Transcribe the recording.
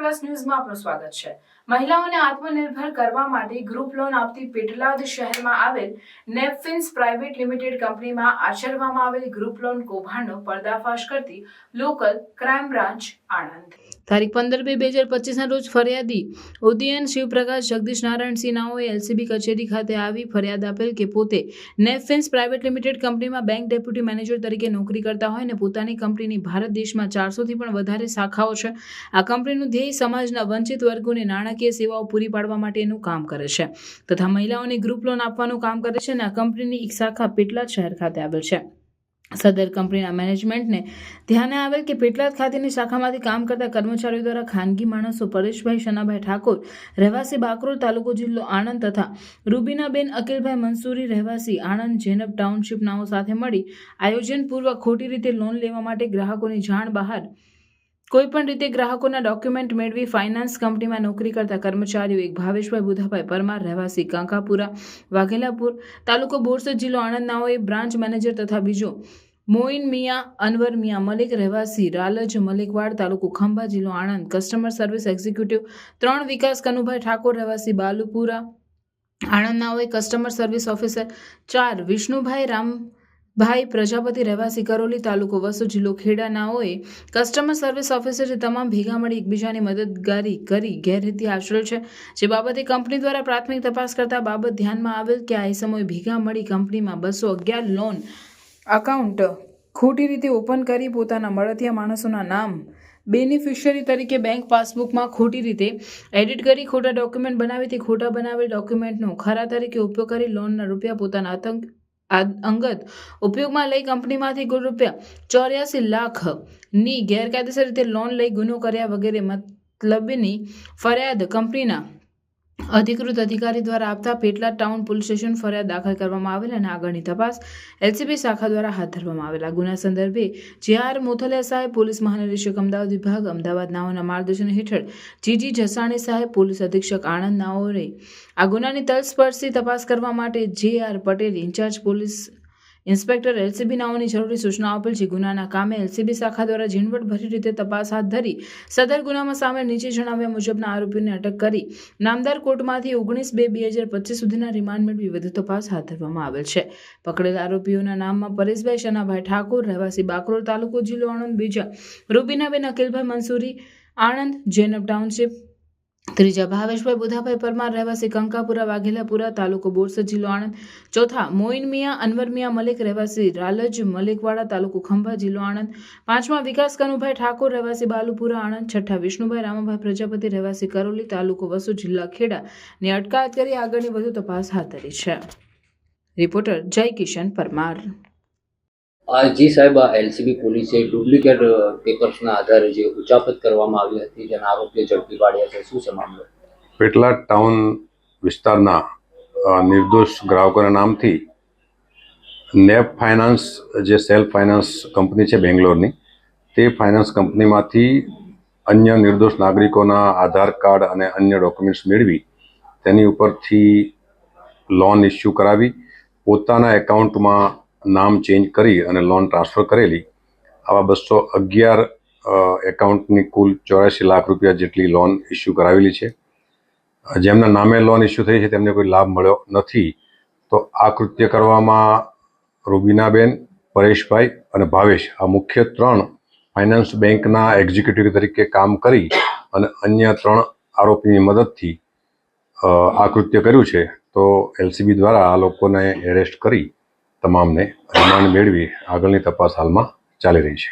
Plus ન્યૂઝમાં આપનું સ્વાગત છે। મહિલાઓને આત્મનિર્ભર કરવા માટે ગ્રુપ લોન આપતી પેટલાદ શહેરમાં આવેલ નેપફિન્સ પ્રાઇવેટ લિમિટેડ કંપનીમાં આચરવામાં આવેલ ગ્રુપ લોન કૌભાંડનો પર્દાફાશ કરતી લોકલ ક્રાઇમ બ્રાન્ચ આણંદ। તારીખ 15/2/2025 રોજ ફરિયાદી ઉદયન શિવપ્રકાશ જગદીશ નારાયણસિંહ નાઓએ એલસીબી કચેરી ખાતે આવી ફરિયાદ આપેલ કે પોતે નેપફિન્સ પ્રાઇવેટ લિમિટેડ કંપનીમાં બેંક ડેપ્યુટી મેનેજર તરીકે નોકરી કરતા હોય અને પોતાની કંપનીની ભારત દેશમાં 400થી પણ વધારે શાખાઓ છે। આ કંપનીનું ધ્યેય સમાજના વંચિત વર્ગોને નાણાકીય સેવાઓ પૂરી પાડવા માટેનું કામ કરે છે તથા મહિલાઓને ગ્રુપ લોન આપવાનું કામ કરે છે અને આ કંપનીની એક શાખા પેટલાદ શહેર ખાતે આવેલ છે। સદર કંપનીના મેનેજમેન્ટને ધ્યાને આવેલ કે પેટલાદ ખાતેની શાખામાંથી કામ કરતા કર્મચારીઓ દ્વારા ખાનગી માણસો પરેશભાઈ શનાભાઈ ઠાકોર રહેવાસી બાકરોલ તાલુકો જિલ્લો આણંદ તથા રૂબીનાબેન અકિલભાઈ મંસૂરી રહેવાસી આણંદ જેનબ ટાઉનશીપ નાઓ સાથે મળી આયોજનપૂર્વક ખોટી રીતે લોન લેવા માટે ગ્રાહકોની જાણ બહાર કોઈપણ રીતે ગ્રાહકોના ડોક્યુમેન્ટ મેળવી ફાઇનાન્સ કંપનીમાં નોકરી કરતા કર્મચારીઓ એક ભાવેશભાઈ બુધાભાઈ પરમાર રહેવાસી કાંકાપુરા વાઘેલાપુર તાલુકો બોરસદ જિલ્લો આણંદ નાઓએ બ્રાન્ચ મેનેજર તથા બીજો મોઇન મિયા અનવર મિયા મલિક રહેવાસી રાલજ મલિકવાડ તાલુકો ખંભા જિલ્લો Anand customer service executive 3 Vikas Kanubhai Thakor રહેવાસી બાલુપુરા આણંદ નાઓએ customer service officer 4 Vishnubhai Rambhai Prajapati રહેવાસી કરોલી તાલુકો વસુ જિલ્લો ખેડા નાઓએ કસ્ટમર સર્વિસ ઓફિસર તમામ ભેગા મળી એકબીજાની મદદગારી કરી ગેરરીતિ આચરેલ છે। જે બાબતે કંપની દ્વારા પ્રાથમિક તપાસ કરતા બાબત ધ્યાનમાં આવેલ કે આ સમયે ભેગા મળી કંપનીમાં 211 લોન અકાઉન્ટ ખોટી રીતે ઓપન કરી પોતાના મળતિયા માણસોના નામ બેનિફિશિયરી તરીકે બેંક પાસબુકમાં ખોટી રીતે એડિટ કરી ખોટા ડોક્યુમેન્ટ બનાવી તે ખોટા બનાવેલ ડોક્યુમેન્ટનો ખરા તરીકે ઉપયોગ કરી લોનના રૂપિયા પોતાના અંગત ઉપયોગમાં લઈ કંપનીમાંથી કુલ ₹84 લાખની ગેરકાયદેસર રીતે લોન લઈ ગુનો કર્યા વગેરે મતલબની ફરિયાદ કંપનીના અધિકૃત અધિકારી દ્વારા આપતા પેટલાદ ટાઉન પોલીસ સ્ટેશન ફરિયાદ દાખલ કરવામાં આવેલ અને આગળની તપાસ એલસીબી શાખા દ્વારા હાથ ધરવામાં આવેલા ગુના સંદર્ભે જે.આર. મોથલિયા સાહેબ પોલીસ મહાનિરીક્ષક અમદાવાદ વિભાગ અમદાવાદ નાઓના માર્ગદર્શન હેઠળ જીજી જસાણી સાહેબ પોલીસ અધિક્ષક આણંદ નાઓએ આ ગુનાની તલસ્પર્શી તપાસ કરવા માટે J R. Patel incharge police inspector LCB નાઓની જરૂરી સૂચના આપેલ છે। ગુનાના કામે એલસીબી શાખા દ્વારા ઝીણવટભરી રીતે તપાસ હાથ ધરી સદર ગુનામાં સામેલ નીચે જણાવ્યા મુજબના આરોપીઓને અટક કરી નામદાર કોર્ટમાંથી 19/2/2025 સુધીના રિમાન્ડ મેળવી વધુ તપાસ હાથ ધરવામાં આવેલ છે। પકડેલ આરોપીઓના નામમાં પરેશભાઈ શનાભાઈ ઠાકોર રહેવાસી બાકરોલ તાલુકો જિલ્લો આણંદ, બીજા રૂબીનાબેન અકિલભાઈ મંસૂરી આણંદ જેનબ ટાઉનશીપ, ત્રીજા ભાવેશભાઈ બુધાભાઈ પરમાર રહેવાસી કંકાપુરા વાઘેલાપુરા તાલુકો બોરસદ જિલ્લો આણંદ, ચોથા મોઇન મિયા અનવર મિયા મલિક રહેવાસી રાલજ મલિકવાડા તાલુકો ખંભા જિલ્લો આણંદ, પાંચમા વિકાસ કનુભાઈ ઠાકોર રહેવાસી બાલુપુરા આણંદ, છઠ્ઠા વિષ્ણુભાઈ રામભાઈ પ્રજાપતિ રહેવાસી કરોલી તાલુકો વસુ જિલ્લા ખેડા ની અટકાયત કરી આગળની વધુ તપાસ હાથ ધરી છે। રિપોર્ટર જય કિશન પરમાર। જી સાહેબ, એલસીબી પોલીસે ડુપ્લિકેટ પેપર્સના આધારે જે ઉચાપત કરવામાં આવી હતી જેના આરોપીઓ ઝડપી પાડ્યા છે, શું છે મામલો? પેટલાદ ટાઉન વિસ્તારના નિર્દોષ ગ્રાહકોના નામથી નેપ ફાઇનાન્સ જે સેલ્ફ ફાઇનાન્સ કંપની છે બેંગ્લોરની, તે ફાઇનાન્સ કંપનીમાંથી અન્ય નિર્દોષ નાગરિકોના આધાર કાર્ડ અને અન્ય ડોક્યુમેન્ટ્સ મેળવી તેની ઉપરથી લોન ઇસ્યુ કરાવી પોતાના એકાઉન્ટમાં નામ ચેન્જ કરી અને લોન ટ્રાન્સફર કરેલી। આવા 211 એકાઉન્ટની કુલ ₹84 લાખ જેટલી લોન ઇસ્યુ કરાવેલી છે। જેમના નામે લોન ઇસ્યુ થઈ છે તેમને કોઈ લાભ મળ્યો નથી। તો આ કૃત્ય કરવામાં રૂબીનાબેન, પરેશભાઈ અને ભાવેશ આ મુખ્ય 3 ફાઇનાન્સ બેંકના એક્ઝિક્યુટિવ તરીકે કામ કરી અને અન્ય 3 આરોપીની મદદથી આ કૃત્ય કર્યું છે। તો એલસીબી દ્વારા આ લોકોને એરેસ્ટ કરી તમામને રિમાન્ડ મેળવી આગળની તપાસ હાલમાં ચાલી રહી છે।